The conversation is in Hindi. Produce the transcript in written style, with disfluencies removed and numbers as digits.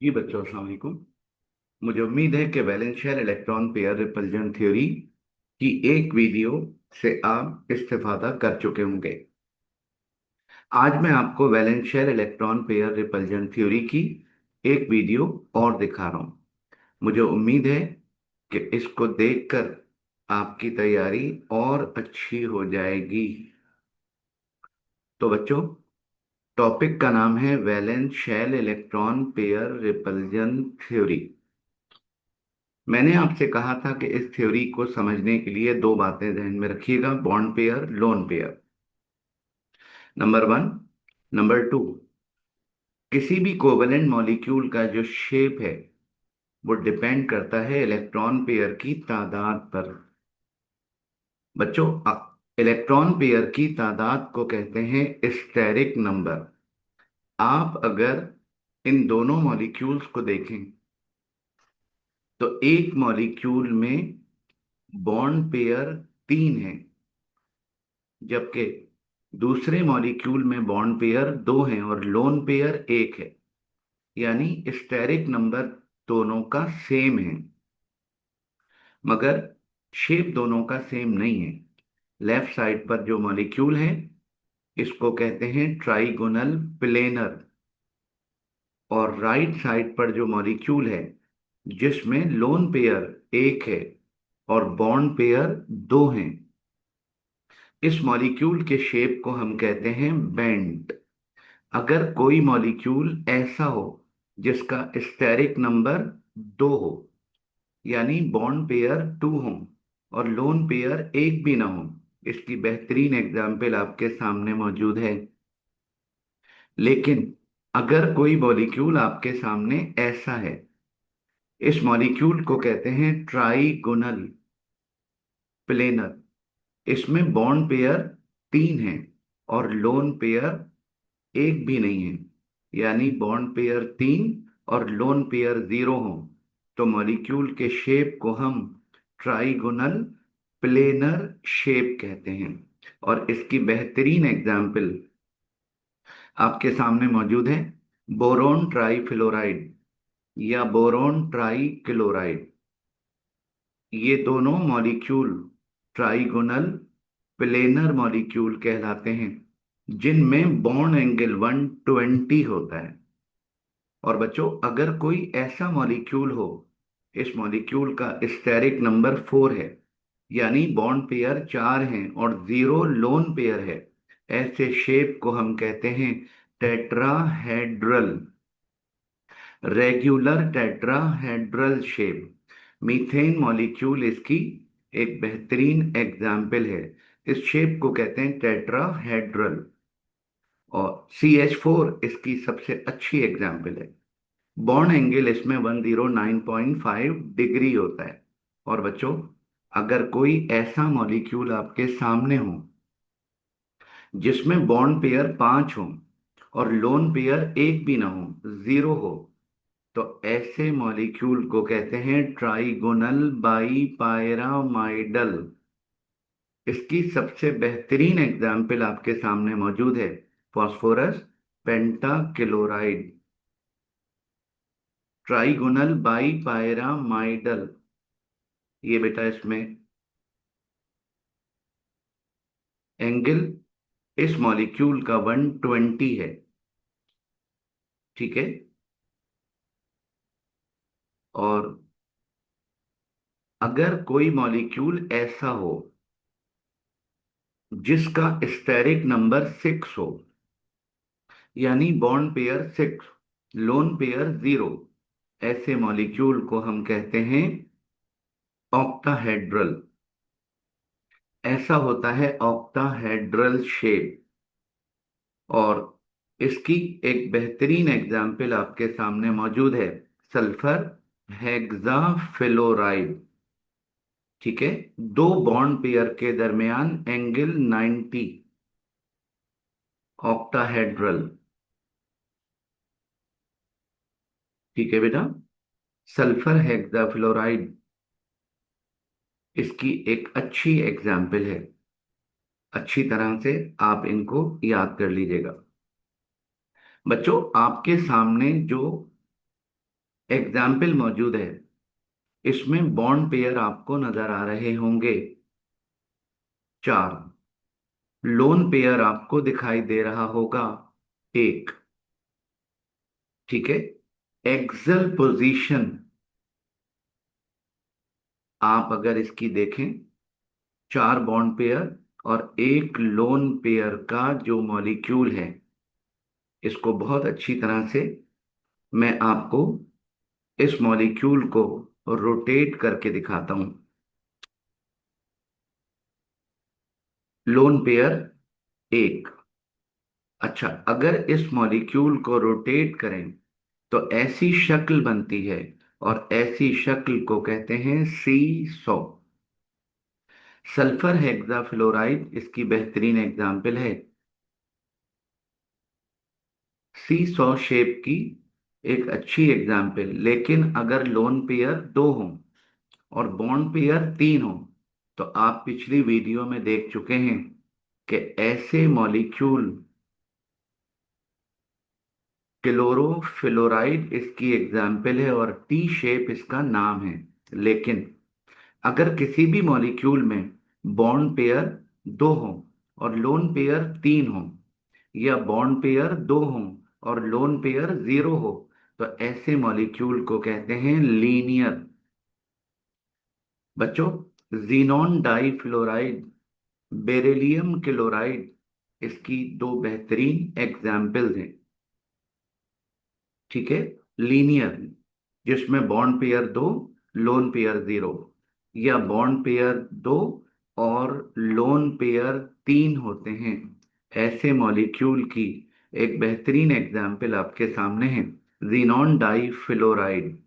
जी बच्चों, अस्सलाम वालेकुम। मुझे उम्मीद है कि valence shell electron pair repulsion theory की एक वीडियो से आप इस्तेफादा कर चुके होंगे। आज मैं आपको valence shell electron pair repulsion theory की एक वीडियो और दिखा रहा हूँ। मुझे उम्मीद है कि इसको देखकर आपकी तैयारी और अच्छी हो जाएगी। तो बच्चों, टॉपिक का नाम है valence shell electron pair repulsion theory. मैंने आपसे कहा था कि इस थ्योरी को समझने के लिए दो बातें ध्यान में रखिएगा: bond pair, lone pair, number one. Number two, किसी भी कोवेलेंट मॉलिक्यूल का जो शेप है वो डिपेंड करता है इलेक्ट्रॉन पेयर की तादाद पर। बच्चों, इलेक्ट्रॉन पेयर की तादाद को कहते हैं स्टेरिक नंबर। आप अगर इन दोनों मॉलिक्यूल्स को देखें तो एक मॉलिक्यूल में बॉन्ड पेयर तीन है, जबकि दूसरे मॉलिक्यूल में बॉन्ड पेयर दो हैं और लोन पेयर एक है। यानी स्टेरिक नंबर दोनों का सेम है, मगर शेप दोनों का सेम नहीं है। लेफ्ट साइड पर जो मॉलिक्यूल है इसको कहते हैं ट्राइगोनल प्लेनर, और राइट साइड पर जो मॉलिक्यूल है जिसमें लोन पेयर एक है और बॉन्ड पेयर दो हैं, इस मॉलिक्यूल के शेप को हम कहते हैं बेंट। अगर कोई मॉलिक्यूल ऐसा हो जिसका स्टेरिक नंबर दो हो, यानी बॉन्ड पेयर टू हो और लोन पेयर एक भी ना हो, इसकी बेहतरीन एग्जाम्पल आपके सामने मौजूद है। लेकिन अगर कोई मॉलिक्यूल आपके सामने ऐसा है, इस मॉलिक्यूल को कहते हैं ट्राइगोनल प्लेनर। इसमें बॉन्ड पेयर तीन है और लोन पेयर एक भी नहीं है, यानी बॉन्ड पेयर तीन और लोन पेयर जीरो हो, तो मॉलिक्यूल के शेप को हम ट्राइगोनल प्लेनर शेप कहते हैं। और इसकी बेहतरीन एग्जाम्पल आपके सामने मौजूद है: बोरोन ट्राइफ्लोराइड या बोरोन ट्राइक्लोराइड। ये दोनों मॉलिक्यूल ट्राइगोनल प्लेनर मॉलिक्यूल कहलाते हैं, जिनमें बॉन्ड एंगल 120 होता है। और बच्चों, अगर कोई ऐसा मॉलिक्यूल हो, इस मॉलिक्यूल का स्टेरिक नंबर फोर है, यानी बॉन्ड पेयर चार हैं और जीरो लोन पेयर है, ऐसे शेप को हम कहते हैं tetrahedral, regular tetrahedral shape. Methane molecule इसकी एक बेहतरीन एग्जाम्पल है। इस शेप को कहते हैं टेट्राहेड्रल, और CH4 इसकी सबसे अच्छी एग्जाम्पल है। बॉन्ड एंगल इसमें 109.5 डिग्री होता है। और बच्चों, अगर कोई ऐसा मॉलिक्यूल आपके सामने हो जिसमें बॉन्ड पेयर पांच हो और लोन पेयर एक भी ना हो, जीरो हो, तो ऐसे मॉलिक्यूल को कहते हैं ट्राइगोनल बाईपायरामाइडल। इसकी सबसे बेहतरीन एग्जाम्पल आपके सामने मौजूद है: फास्फोरस पेंटाक्लोराइड। ट्राइगोनल बाईपायरामाइडल, ये बेटा इसमें एंगल इस मॉलिक्यूल का 120 है। ठीक है। और अगर कोई मॉलिक्यूल ऐसा हो जिसका स्टेरिक नंबर सिक्स हो, यानी bond pair six, lone pair zero, ऐसे मॉलिक्यूल को हम कहते हैं ऑक्टाहेड्रल। ऐसा होता है ऑक्टाहेड्रल शेप। और इसकी एक बेहतरीन एग्जाम्पल आपके सामने मौजूद है: सल्फर हेक्साफ्लोराइड। ठीक है। दो बॉन्ड पेयर के दरमियान एंगल 90, ऑक्टाहेड्रल। ठीक है बेटा। सल्फर हेक्साफ्लोराइड इसकी एक अच्छी एग्जाम्पल है। अच्छी तरह से आप इनको याद कर लीजिएगा। बच्चों, आपके सामने जो एग्जाम्पल मौजूद है। इसमें बॉन्ड पेयर आपको नजर आ रहे होंगे 4। लोन पेयर आपको दिखाई दे रहा होगा 1। ठीक है। एक्सल पोजीशन आप अगर इसकी देखें, 4 बॉन्ड पेयर और एक लोन पेयर का जो मॉलिक्यूल है, इसको बहुत अच्छी तरह से मैं आपको इस मॉलिक्यूल को रोटेट करके दिखाता हूं। Lone pair 1। अच्छा, अगर इस मॉलिक्यूल को रोटेट करें तो ऐसी शक्ल बनती है, और ऐसी शक्ल को कहते हैं C100। सल्फर हेक्साफ्लोराइड इसकी बेहतरीन एग्जाम्पल है। C100 शेप की एक अच्छी एग्जाम्पल। लेकिन अगर लोन पेयर 2 हों और बॉन्ड पेयर 3 हों, तो आप पिछली वीडियो में देख चुके हैं कि ऐसे मॉलिक्यूल, क्लोरोफ्लोराइड इसकी एग्जाम्पल है और टी शेप इसका नाम है। लेकिन अगर किसी भी मॉलिक्यूल में बॉन्ड पेयर 2 हो और लोन पेयर 3 हो, या बॉन्ड पेयर 2 हो और लोन पेयर 0 हो, तो ऐसे मॉलिक्यूल को कहते हैं लीनियर। बच्चों, xenon difluoride, beryllium chloride इसकी 2 बेहतरीन एग्जाम्पल्स हैं। ठीक है। लीनियर, जिसमें बॉन्ड पेयर 2, लोन पेयर 0, या बॉन्ड पेयर 2 और लोन पेयर 3 होते हैं, ऐसे मॉलिक्यूल की एक बेहतरीन एग्जाम्पल आपके सामने है जीनॉन डाई फ्लोराइड।